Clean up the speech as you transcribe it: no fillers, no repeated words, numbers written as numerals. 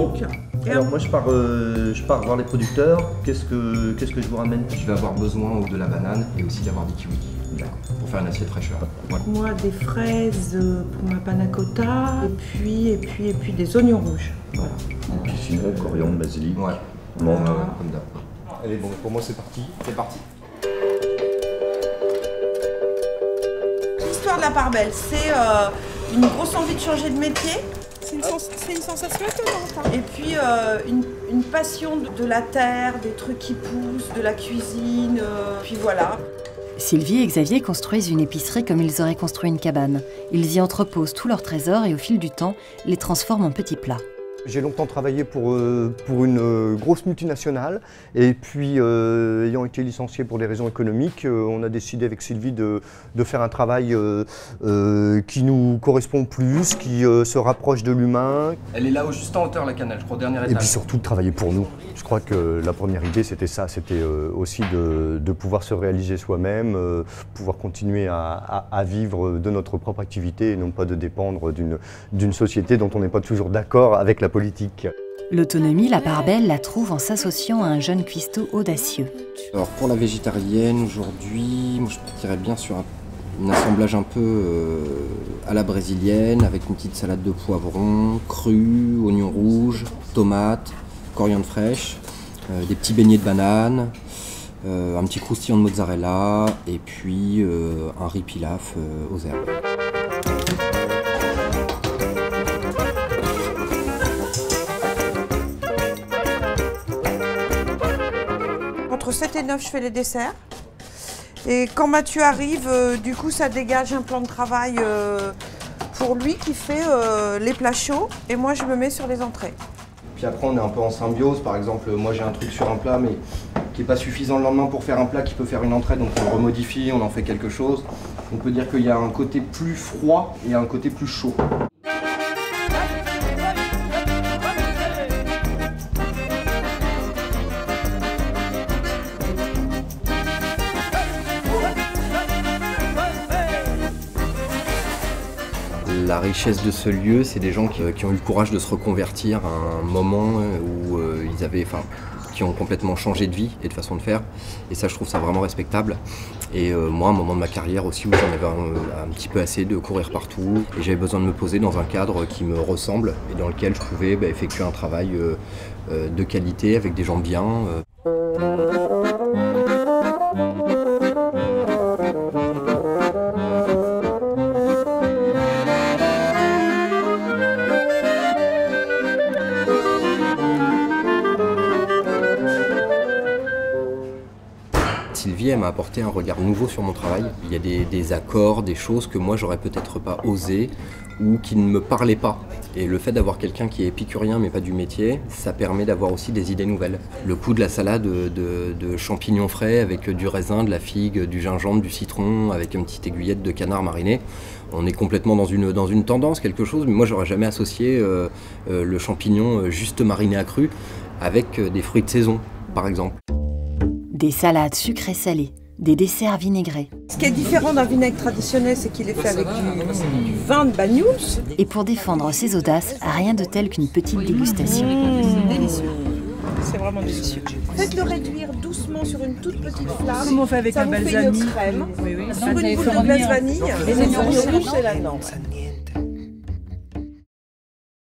donc. Alors moi je pars voir les producteurs. Qu'est-ce que je vous ramène? Je vais avoir besoin de la banane et aussi d'avoir des kiwis. Pour faire une assiette fraîcheur. Voilà. Moi des fraises pour ma panna cotta et puis des oignons rouges. Voilà. Et puis sinon coriandre, basilic. Ouais. Bon, comme d'hab. Allez, bon, pour moi c'est parti. C'est parti. L'histoire de la part belle, c'est une grosse envie de changer de métier. C'est une sensation étonnante. Et puis une passion de la terre, des trucs qui poussent, de la cuisine, puis voilà. Sylvie et Xavier construisent une épicerie comme ils auraient construit une cabane. Ils y entreposent tous leurs trésors et au fil du temps, les transforment en petits plats. J'ai longtemps travaillé pour une grosse multinationale et puis ayant été licencié pour des raisons économiques, on a décidé avec Sylvie de faire un travail qui nous correspond plus, qui se rapproche de l'humain. Elle est là juste en hauteur la cannelle, je crois, au dernier étage. Et puis surtout de travailler pour nous. Je crois que la première idée c'était ça, c'était aussi de pouvoir se réaliser soi-même, pouvoir continuer à vivre de notre propre activité et non pas de dépendre d'une société dont on n'est pas toujours d'accord avec la politique. L'autonomie, la part belle la trouve en s'associant à un jeune cuistot audacieux. Alors pour la végétarienne, aujourd'hui, moi je partirais bien sur un assemblage un peu à la brésilienne, avec une petite salade de poivrons, crus, oignons rouges, tomates, coriandre fraîche, des petits beignets de banane, un petit croustillant de mozzarella et puis un riz pilaf aux herbes. Entre 7 et 9, je fais les desserts. Et quand Mathieu arrive, du coup, ça dégage un plan de travail pour lui qui fait les plats chauds et moi, je me mets sur les entrées. Puis après, on est un peu en symbiose. Par exemple, moi, j'ai un truc sur un plat, mais qui n'est pas suffisant le lendemain pour faire un plat qui peut faire une entrée. Donc, on le remodifie, on en fait quelque chose. On peut dire qu'il y a un côté plus froid et un côté plus chaud. La richesse de ce lieu, c'est des gens qui ont eu le courage de se reconvertir à un moment où qui ont complètement changé de vie et de façon de faire. Et ça, je trouve ça vraiment respectable. Et moi, à un moment de ma carrière aussi où j'en avais un petit peu assez de courir partout. Et j'avais besoin de me poser dans un cadre qui me ressemble et dans lequel je pouvais effectuer un travail de qualité avec des gens bien. Sylvie, elle m'a apporté un regard nouveau sur mon travail. Il y a des accords, des choses que moi j'aurais peut-être pas osé ou qui ne me parlaient pas. Et le fait d'avoir quelqu'un qui est épicurien mais pas du métier, ça permet d'avoir aussi des idées nouvelles. Le coup de la salade de champignons frais avec du raisin, de la figue, du gingembre, du citron, avec une petite aiguillette de canard mariné. On est complètement dans une tendance, quelque chose, mais moi j'aurais jamais associé le champignon juste mariné à cru avec des fruits de saison, par exemple. Des salades sucrées salées, des desserts vinaigrés. Ce qui est différent d'un vinaigre traditionnel, c'est qu'il est fait avec du vin de Banyuls. Et pour défendre ses audaces, rien de tel qu'une petite dégustation. C'est délicieux. C'est vraiment délicieux. Faites-le réduire doucement sur une toute petite flamme. Comme on fait avec ça un vous fait balsamique. une crème. Oui, oui. Sur une boule de glace vanille. Et les oignons rouges, c'est la norme.